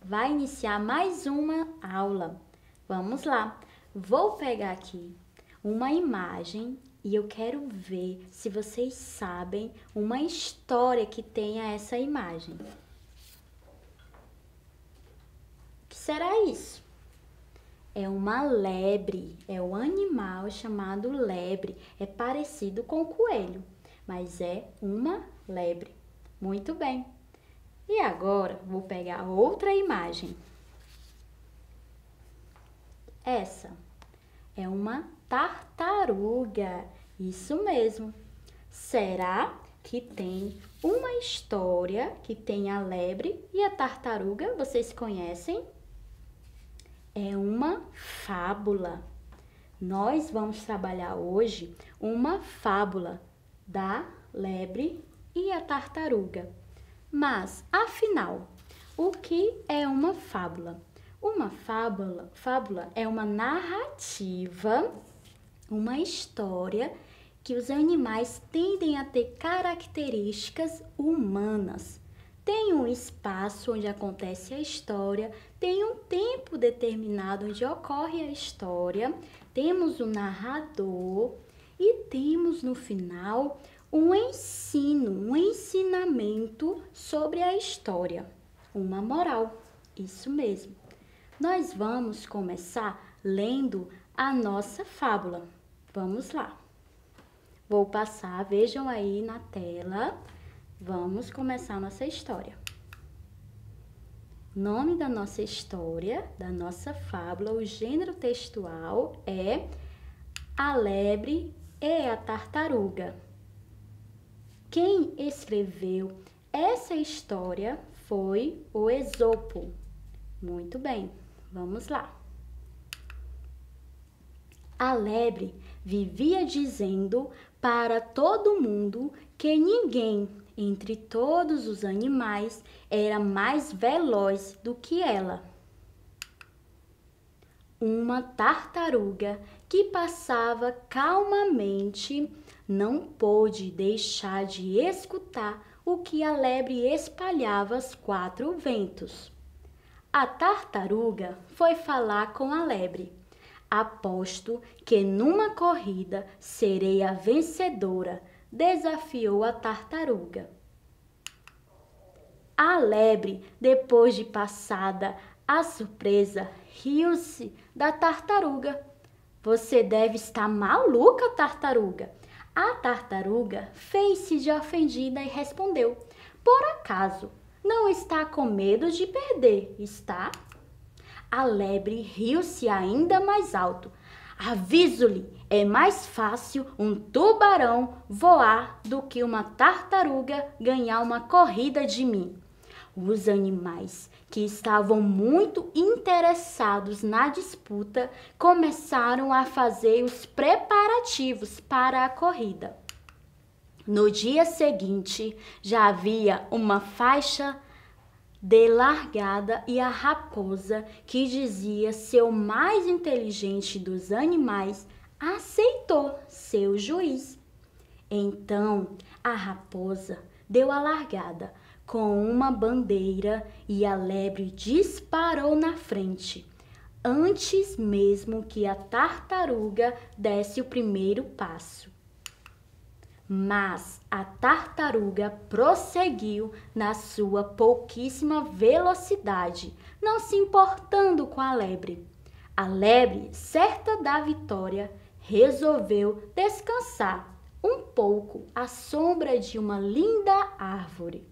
vai iniciar mais uma aula. Vamos lá. Vou pegar aqui uma imagem e eu quero ver se vocês sabem uma história que tenha essa imagem. O que será isso? É uma lebre, é um animal chamado lebre. É parecido com o coelho, mas é uma lebre. Muito bem. E agora, vou pegar outra imagem. Essa é uma tartaruga. Isso mesmo. Será que tem uma história que tem a lebre e a tartaruga? Vocês conhecem? É uma fábula. Nós vamos trabalhar hoje uma fábula da lebre e a tartaruga. Mas, afinal, o que é uma fábula? Uma fábula é uma narrativa, uma história que os animais tendem a ter características humanas. Tem um espaço onde acontece a história, tem um tempo determinado onde ocorre a história, temos o narrador e temos no final um ensino, um ensinamento sobre a história, uma moral, isso mesmo. Nós vamos começar lendo a nossa fábula. Vamos lá. Vou passar, vejam aí na tela. Vamos começar a nossa história. O nome da nossa história, da nossa fábula, o gênero textual é A Lebre e a Tartaruga. Quem escreveu essa história foi o Esopo. Muito bem, vamos lá. A lebre vivia dizendo para todo mundo que ninguém entre todos os animais era mais veloz do que ela. Uma tartaruga que passava calmamente não pôde deixar de escutar o que a lebre espalhava aos quatro ventos. A tartaruga foi falar com a lebre. Aposto que numa corrida serei a vencedora, desafiou a tartaruga. A lebre, depois de passada a surpresa, riu-se da tartaruga. Você deve estar maluca, tartaruga. A tartaruga fez-se de ofendida e respondeu: por acaso, não está com medo de perder, está? A lebre riu-se ainda mais alto. Aviso-lhe, é mais fácil um tubarão voar do que uma tartaruga ganhar uma corrida de mim. Os animais, que estavam muito interessados na disputa, começaram a fazer os preparativos para a corrida. No dia seguinte, já havia uma faixa de largada e a raposa, que dizia ser o mais inteligente dos animais, aceitou ser o juiz. Então, a raposa deu a largada com uma bandeira e a lebre disparou na frente, antes mesmo que a tartaruga desse o primeiro passo. Mas a tartaruga prosseguiu na sua pouquíssima velocidade, não se importando com a lebre. A lebre, certa da vitória, resolveu descansar um pouco à sombra de uma linda árvore.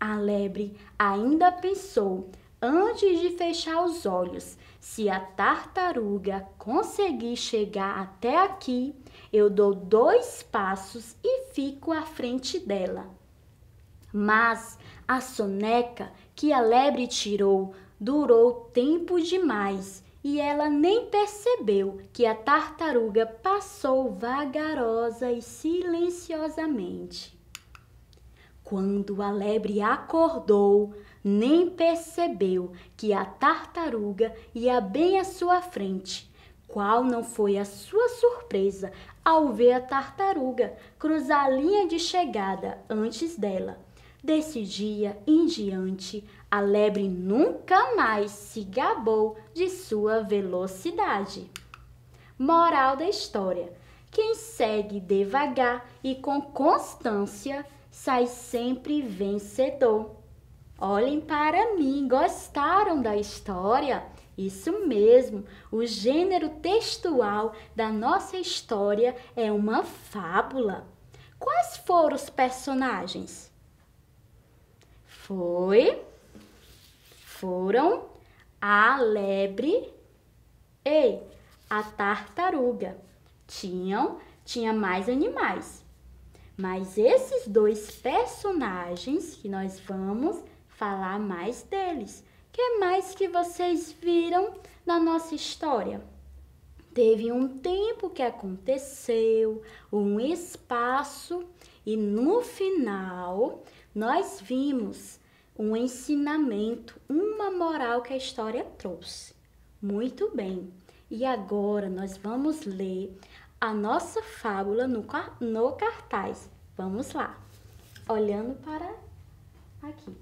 A lebre ainda pensou, antes de fechar os olhos: se a tartaruga conseguir chegar até aqui, eu dou 2 passos e fico à frente dela. Mas a soneca que a lebre tirou durou tempo demais e ela nem percebeu que a tartaruga passou vagarosa e silenciosamente. Quando a lebre acordou, nem percebeu que a tartaruga ia bem à sua frente. Qual não foi a sua surpresa ao ver a tartaruga cruzar a linha de chegada antes dela? Desse dia em diante, a lebre nunca mais se gabou de sua velocidade. Moral da história: quem segue devagar e com constância sai sempre vencedor. Olhem para mim, gostaram da história? Isso mesmo, o gênero textual da nossa história é uma fábula. Quais foram os personagens? Foram a lebre e a tartaruga. Tinha mais animais. Mas esses dois personagens que nós vamos falar mais deles. O que mais que vocês viram na nossa história? Teve um tempo que aconteceu, um espaço, e no final nós vimos um ensinamento, uma moral que a história trouxe. Muito bem. E agora nós vamos ler a nossa fábula no cartaz. Vamos lá. Olhando para aqui.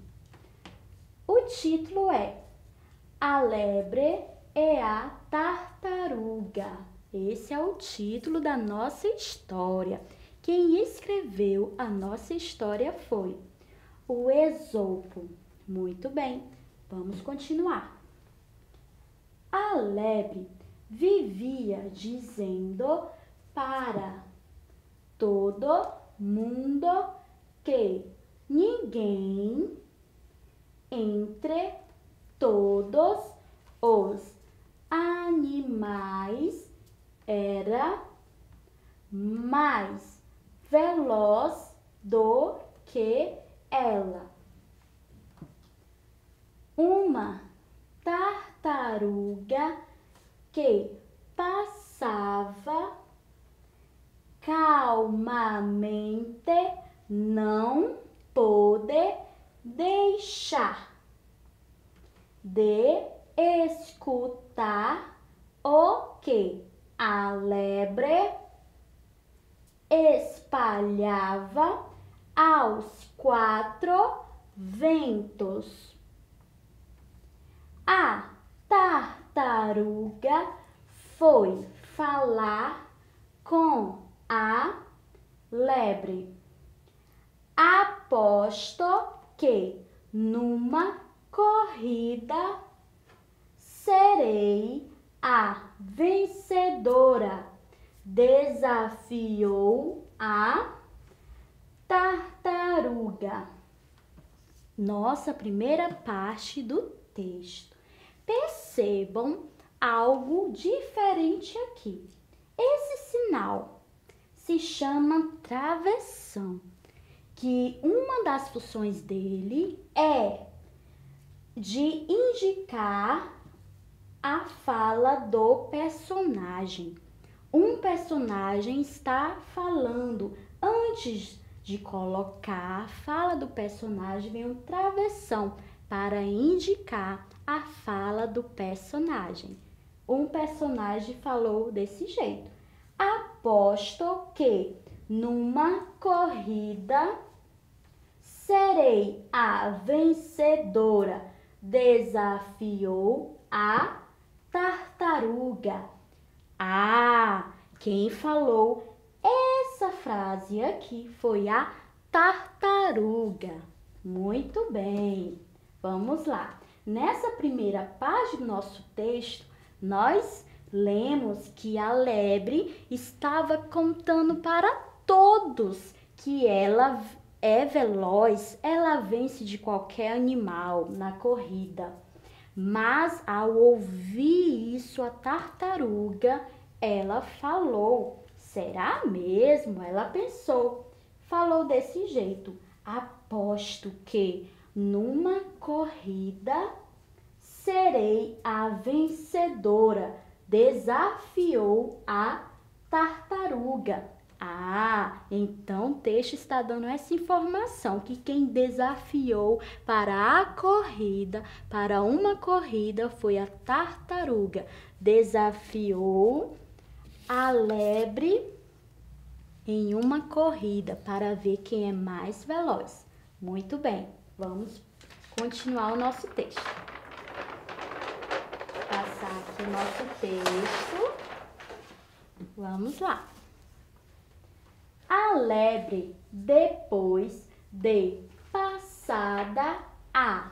O título é A Lebre e a Tartaruga. Esse é o título da nossa história. Quem escreveu a nossa história foi o Esopo. Muito bem, vamos continuar. A lebre vivia dizendo para todo mundo que ninguém entre todos os animais era mais veloz do que ela. Uma tartaruga que passava calmamente não pôde deixar de escutar o que a lebre espalhava aos quatro ventos. A tartaruga foi falar com a lebre. Aposto que numa corrida serei a vencedora, desafiou a tartaruga. Nossa primeira parte do texto. Percebam algo diferente aqui. Esse sinal se chama travessão, que uma das funções dele é de indicar a fala do personagem. Um personagem está falando. Antes de colocar a fala do personagem, vem um travessão para indicar a fala do personagem. Um personagem falou desse jeito. Aposto que numa corrida serei a vencedora, desafiou a tartaruga. Ah, quem falou essa frase aqui foi a tartaruga. Muito bem, vamos lá. Nessa primeira página do nosso texto, nós lemos que a lebre estava contando para todos que ela é veloz, ela vence de qualquer animal na corrida. Mas ao ouvir isso, a tartaruga, ela falou: será mesmo? Ela pensou, falou desse jeito: aposto que numa corrida serei a vencedora, desafiou a tartaruga. Ah, então o texto está dando essa informação, que quem desafiou para a corrida, para uma corrida, foi a tartaruga. Desafiou a lebre em uma corrida para ver quem é mais veloz. Muito bem, vamos continuar o nosso texto. Passar aqui o nosso texto. Vamos lá. A lebre, depois de passada a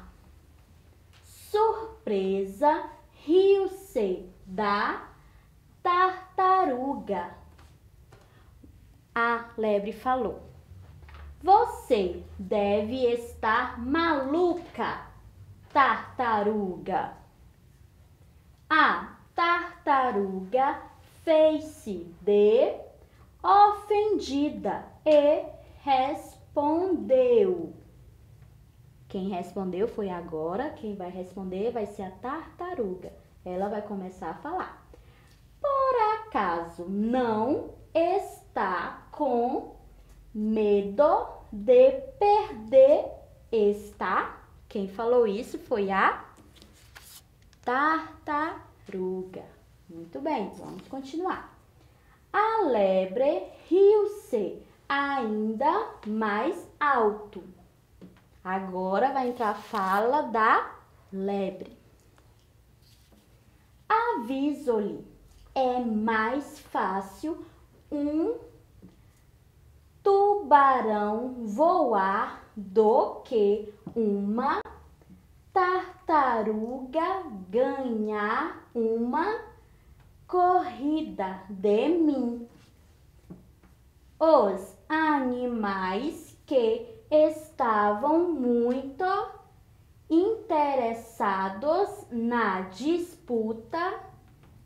surpresa, riu-se da tartaruga. A lebre falou: "Você deve estar maluca, tartaruga." A tartaruga fez-se de ofendida e respondeu. Quem respondeu foi agora, quem vai responder vai ser a tartaruga. Ela vai começar a falar. Por acaso não está com medo de perder? Está? Quem falou isso foi a tartaruga. Muito bem, vamos continuar. A lebre riu-se ainda mais alto. Agora vai entrar a fala da lebre. Aviso-lhe, é mais fácil um tubarão voar do que uma tartaruga ganhar uma corrida de mim. Os animais que estavam muito interessados na disputa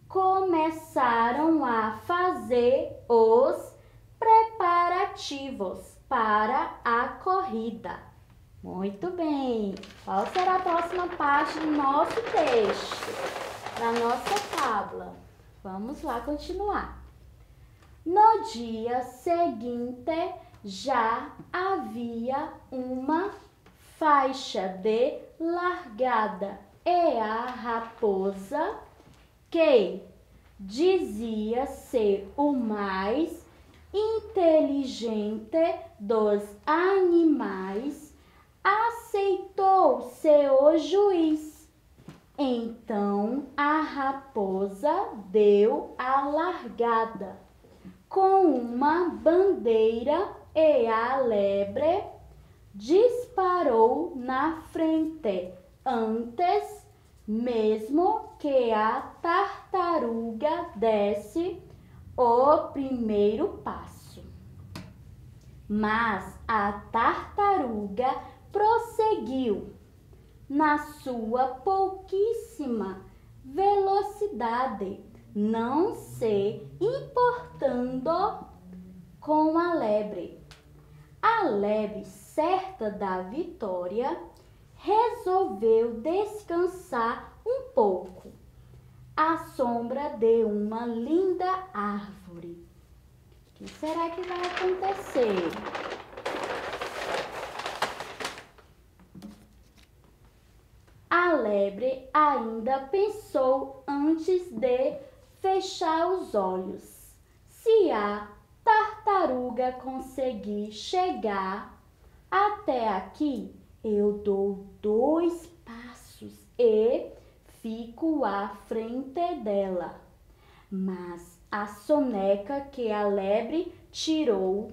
começaram a fazer os preparativos para a corrida. Muito bem. Qual será a próxima parte do nosso texto, da nossa tábua? Vamos lá continuar. No dia seguinte, já havia uma faixa de largada e a raposa, que dizia ser o mais inteligente dos animais, aceitou ser o juiz. Então a raposa deu a largada com uma bandeira e a lebre disparou na frente, antes mesmo que a tartaruga desse o primeiro passo. Mas a tartaruga prosseguiu na sua pouquíssima velocidade, não se importando com a lebre. A lebre, certa da vitória, resolveu descansar um pouco à sombra de uma linda árvore. O que será que vai acontecer? A lebre ainda pensou antes de fechar os olhos. Se a tartaruga conseguir chegar até aqui, eu dou 2 passos e fico à frente dela. Mas a soneca que a lebre tirou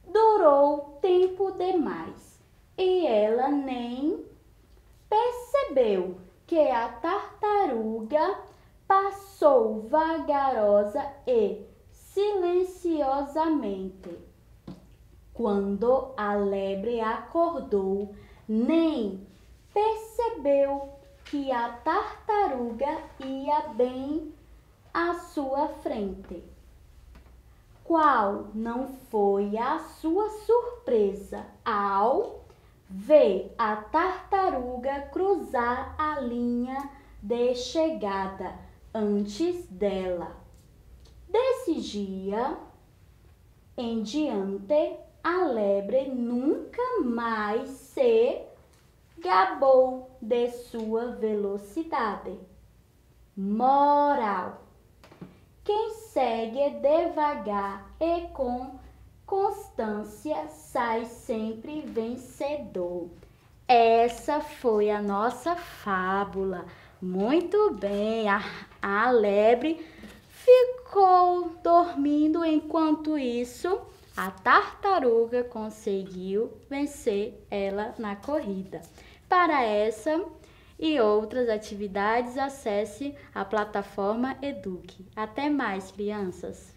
durou tempo demais e ela nem percebeu que a tartaruga passou vagarosa e silenciosamente. Quando a lebre acordou, nem percebeu que a tartaruga ia bem à sua frente. Qual não foi a sua surpresa ao ver a tartaruga cruzar a linha de chegada antes dela? Desse dia em diante, a lebre nunca mais se gabou de sua velocidade. Moral: quem segue devagar e com Constância sai sempre vencedor. Essa foi a nossa fábula. Muito bem, a lebre ficou dormindo, enquanto isso, a tartaruga conseguiu vencer ela na corrida. Para essa e outras atividades, acesse a plataforma Eduque. Até mais, crianças!